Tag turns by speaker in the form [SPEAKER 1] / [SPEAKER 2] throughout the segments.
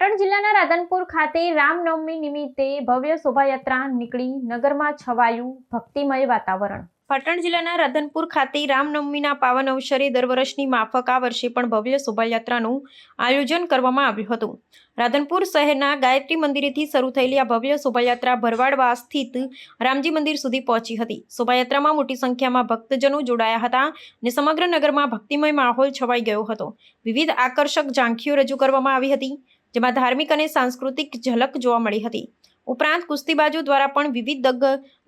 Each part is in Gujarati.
[SPEAKER 1] પાટણ જિલ્લાના રાધનપુર ખાતે રામનવમી નિમિત્તે ભવ્ય શોભાયાત્રા નીકળી નગરમાં છવાયું ભક્તિમય વાતાવરણ। પાટણ જિલ્લાના રાધનપુર ખાતે રામનવમીના પાવન અવસરે દર વર્ષની માફક આ વર્ષે પણ ભવ્ય શોભાયાત્રાનું આયોજન કરવામાં આવ્યું હતું। રાધનપુર શહેરના ગાયત્રી મંદિરેથી શરૂ થયેલી આ ભવ્ય શોભાયાત્રા ભરવાડવા સ્થિત રામજી મંદિર સુધી પહોંચી હતી। શોભાયાત્રામાં મોટી સંખ્યામાં ભક્તજનો જોડાયા હતા અને સમગ્ર નગરમાં ભક્તિમય માહોલ છવાઈ ગયો હતો। વિવિધ આકર્ષક ઝાંખીઓ રજૂ કરવામાં આવી હતી, જેમાં ધાર્મિક અને સાંસ્કૃતિક ઝલક જોવા મળી હતી। ઉપરાંત કુસ્તીબાજો દ્વારા પણ વિવિધ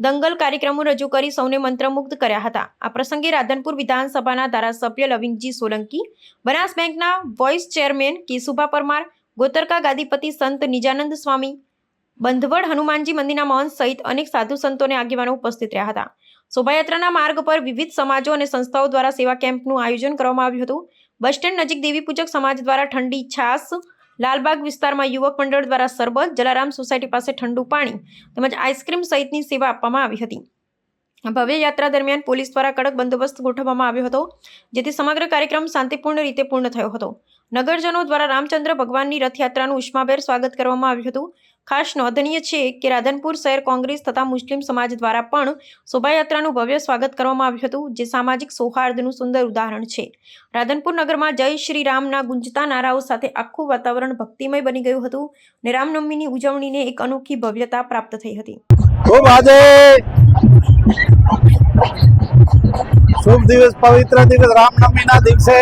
[SPEAKER 1] દંગલ કાર્યક્રમો રજૂ કરી સૌને મંત્રમુગ્ધ કર્યા હતા। આ પ્રસંગે રાધનપુર વિધાનસભાના ધારાસભ્ય લવિંગજી સોલંકી, બનાસ બેંકના વાઇસ ચેરમેન કેશુભા પરમાર, ગોતરકા ગાદીપતિ સંત નિજાનંદ સ્વામી, બંધવડ હનુમાનજી મંદિરના મહંત સહિત અનેક સાધુ સંતો અને આગેવાનો ઉપસ્થિત રહ્યા હતા। શોભાયાત્રાના માર્ગ પર વિવિધ સમાજો અને સંસ્થાઓ દ્વારા સેવા કેમ્પનું આયોજન કરવામાં આવ્યું હતું। બસ સ્ટેન્ડ નજીક દેવી પૂજક સમાજ દ્વારા ઠંડી છાશ, લાલબાગ વિસ્તારમાં યુવક મંડળ દ્વારા સરબત, જલારામ સોસાયટી પાસે ઠંડુ પાણી તેમજ આઈસ્ક્રીમ સહિતની સેવા આપવામાં આવી હતી। ભવ્ય યાત્રા દરમિયાન પોલીસ દ્વારા કડક બંદોબસ્ત ગોઠવવામાં આવ્યો હતો, જેથી સમગ્ર કાર્યક્રમ શાંતિપૂર્ણ રીતે પૂર્ણ થયો હતો। નગરજનો દ્વારા રામચંદ્ર ભગવાનની રથયાત્રાનું ઉષ્માભેર સ્વાગત કરવામાં આવ્યું હતું। ખાસ નોંધનીય છે કે રાધનપુર શહેર કોંગ્રેસ તથા મુસ્લિમ સમાજ દ્વારા પણ શોભાયાત્રાનું ભવ્ય સ્વાગત કરવામાં આવ્યું હતું, જે સામાજિક સૌહાર્દનું સુંદર ઉદાહરણ છે। રાધનપુર નગરમાં જય શ્રી રામના ગુંજતા નારાઓ સાથે આખું વાતાવરણ ભક્તિમય બની ગયું હતું અને રામનવમીની ઉજવણીને એક અનોખી ભવ્યતા પ્રાપ્ત થઈ હતી।
[SPEAKER 2] ખૂબ આજે શુભ દિવસ, પવિત્ર દિવસ, રામનવમીના દિવસે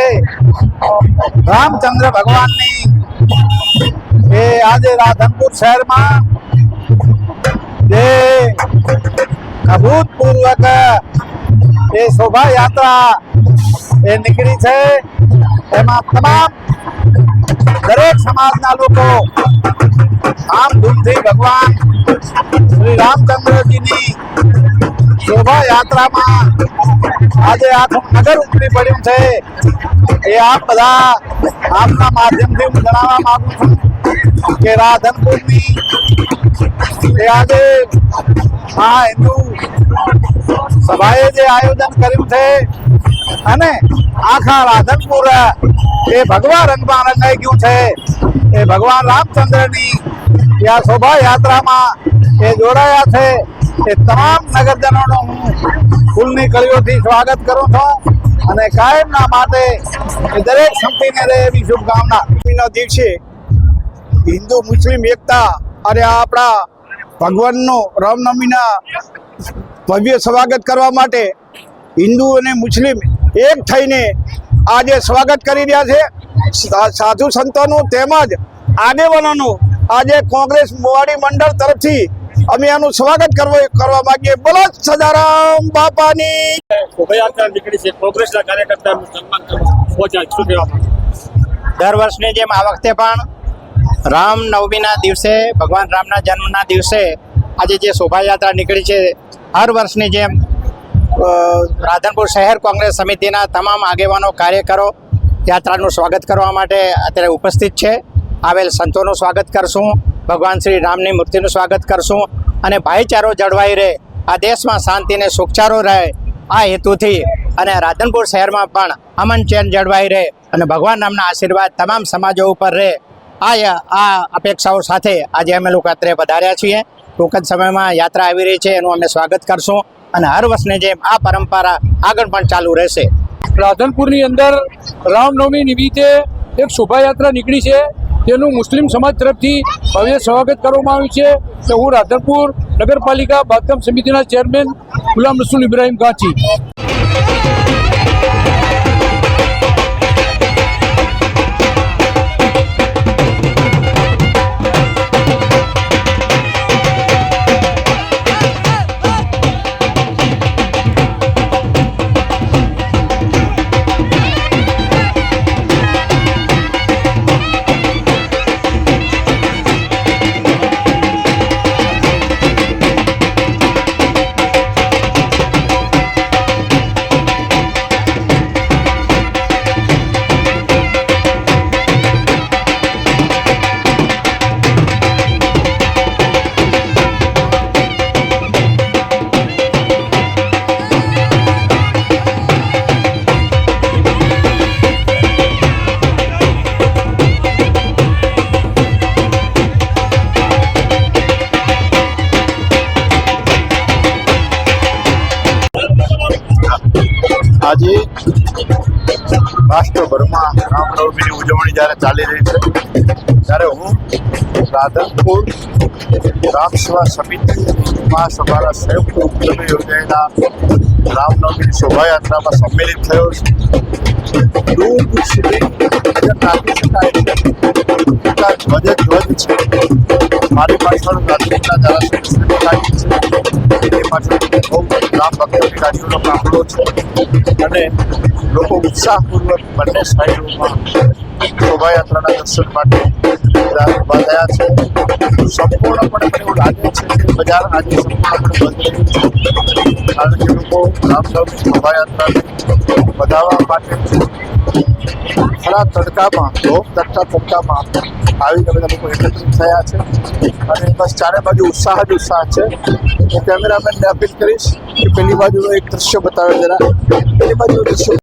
[SPEAKER 2] રામચંદ્ર ભગવાનની આજે રાધનપુર શહેરમાં જે અભૂતપૂર્વક એ શોભાયાત્રા એ નીકળી છે, એમાં તમામ દરેક સમાજના લોકો ધામધૂમથી ભગવાન શ્રી રામચંદ્રજીની શોભાયાત્રામાં આજે આખું નગર ઉમટી પડ્યું છે। એ આપ બધા આપના માધ્યમથી હું જણાવવા માંગુ છું કે રાધનપુરની એ આજે આ હિન્દુ સભાએ જે આયોજન કર્યું છે અને આખા રાધનપુર એ ભગવા રંગમાં રંગાઈ ગયું છે। એ ભગવાન રામચંદ્રની આ શોભાયાત્રામાં એ જોડાયા છે। એ તમામ નગરજનોનો હું ફૂલની કળીઓથી સ્વાગત કરું છું અને કાયમના માટે દરેક સંપીને રહે એવી શુભકામના।
[SPEAKER 3] દિવસે હિન્દુ મુસ્લિમ એકતા અને આપણા ભગવાનનો રામનવમીના ભવ્ય સ્વાગત કરવા માટે હિન્દુ અને મુસ્લિમ એક થઈને આજે સ્વાગત કરી રહ્યા છે। સાધુ સંતોનું તેમજ આગેવાનોનું આજે કોંગ્રેસ મોવાડી મંડળ તરફથી અમે આનું સ્વાગત કરવા માંગીએ। બોલો સદારામ બાપાની।
[SPEAKER 4] શોભાયાત્રા નીકળી છે, કોંગ્રેસના કાર્યકર્તાનું સન્માન પહોંચાય, શું કહેવા માંગે?
[SPEAKER 5] દર વર્ષની જેમ આ વખતે પણ રામનવમીના દિવસે, ભગવાન રામના જન્મના દિવસે આજે જે શોભાયાત્રા નીકળી છે, હર વર્ષની જેમ રાધનપુર શહેર કોંગ્રેસ સમિતિના તમામ આગેવાનો, કાર્યકરો યાત્રાનું સ્વાગત કરવા માટે અત્યારે ઉપસ્થિત છે। આવેલ સંતોનું સ્વાગત કરશું, ભગવાન શ્રી રામની મૂર્તિનું સ્વાગત કરશું અને ભાઈચારો જળવાઈ રહે, આ દેશમાં શાંતિ અને સુખચારો રહે, આ હેતુથી અને રાધનપુર શહેરમાં પણ અમન ચેન જળવાઈ રહે અને ભગવાન રામના આશીર્વાદ તમામ સમાજો ઉપર રહે, આ અપેક્ષાઓ સાથે આજે અમે લોકો અત્રે પધાર્યા છીએ। ટૂંક જ સમયમાં યાત્રા આવી રહી છે, એનું અમે સ્વાગત કરશું અને હર વર્ષની જેમ આ પરંપરા આગળ પણ ચાલુ રહેશે।
[SPEAKER 6] રાધનપુરની અંદર રામનવમી નિમિત્તે એક શોભાયાત્રા નીકળી છે, તેનું મુસ્લિમ સમાજ તરફથી ભવ્ય સ્વાગત કરવામાં આવ્યું છે। તો હું રાધનપુર નગરપાલિકા બાંધકામ સમિતિના ચેરમેન ગુલામ રસૂલ ઇબ્રાહીમ ગાંચી।
[SPEAKER 2] આજે રાષ્ટ્રભરમાં રામનવમીની ઉજવણી જ્યારે ચાલી રહી છે ત્યારે હું રાધનપુર રામ સેવા સમિતિ મહાસભાના સંયુક્ત ઉપક્રમે યોજાયેલા રામનવમીની શોભાયાત્રામાં સંમેલિત થયો છું. દૂર દૂર સુધી નાખી શકાય છે ધ્વજ છે. મારી પાછળ રાધનપુરના ધારાસભ્ય દેખાય છે. એની પાછળ બહુ રામ ભક્તોની ગાડીઓનો કાફલો છે અને લોકો ઉત્સાહપૂર્વક બંને સાઈડોમાં શોભાયાત્રાના દર્શન માટે ઉભા થયા છે. સંપૂર્ણપણે મને એવું લાગે છે કે બજાર આજે સંપૂર્ણપણે બંધ રહ્યું છે, કારણ કે લોકો રામનવમી શોભાયાત્રાને વધારવા માટે ખરા તડકામાં તડકામાં આવીને બધા લોકો એકત્રિત થયા છે અને બસ ચારે બાજુ ઉત્સાહ જ ઉત્સાહ છે. હું કેમેરામેનને અપીલ કરીશ કે પેલી બાજુનું એક દ્રશ્ય બતાવે જરા, પેલી બાજુનું દ્રશ્ય